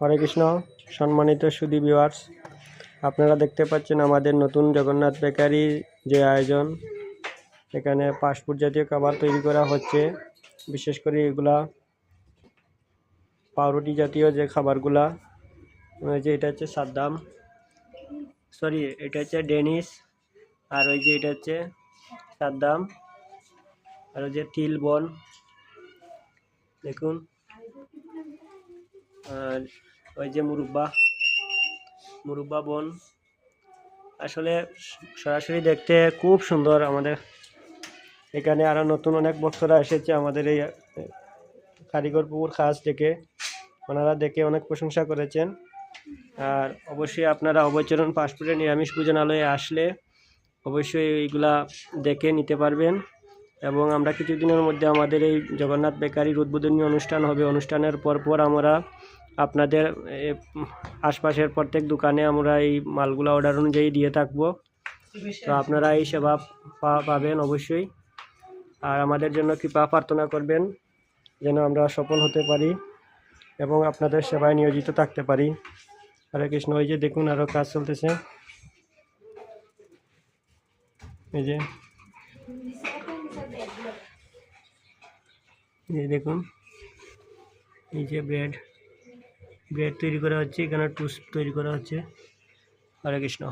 হরে কৃষ্ণ। সম্মানিত সুধী ভিউয়ার্স, আপনারা দেখতে পাচ্ছেন আমাদের নতুন জগন্নাথ বেকারি যে আয়োজন, এখানে ফাস্টফুড জাতীয় খাবার তৈরি করা হচ্ছে। বিশেষ করে এগুলা পাউরুটি জাতীয় যে খাবারগুলা, যে এটা হচ্ছে সাদ্দাম, এটা হচ্ছে ডেনিস, আর ওই যে এটা হচ্ছে সাদ্দাম, আর ওই যে তিল বন দেখুন, আর ওই যে মুরব্বা বন। আসলে সরাসরি দেখতে খুব সুন্দর। আমাদের এখানে আরও নতুন অনেক ভক্তরা এসেছে আমাদের এই কারিগরপুর খাস দেখে, ওনারা দেখে অনেক প্রশংসা করেছেন। আর অবশ্যই আপনারা অভয়চরণ ফাস্টফুডের নিরামিষ ভোজনালয়ে আসলে অবশ্যই এইগুলা দেখে নিতে পারবেন। এবং আমরা কিছুদিনের মধ্যে আমাদের এই জগন্নাথ বেকারির উদ্বোধনী অনুষ্ঠান হবে। অনুষ্ঠানের পরপর আমরা আপনাদের আশপাশের প্রত্যেক দোকানে আমরা এই মালগুলা অর্ডার অনুযায়ী দিয়ে থাকবো। তো আপনারা এই সেবা পাবেন অবশ্যই। আর আমাদের জন্য কৃপা প্রার্থনা করবেন যেন আমরা সফল হতে পারি এবং আপনাদের সেবায় নিয়োজিত থাকতে পারি। হরে কৃষ্ণ। ওই যে দেখুন আরও কাজ চলতেছে, এই যে দেখুন, এই যে ব্রেড তৈরি করা হচ্ছে, এখানে টোস্ট তৈরি করা হচ্ছে। হরে কৃষ্ণ।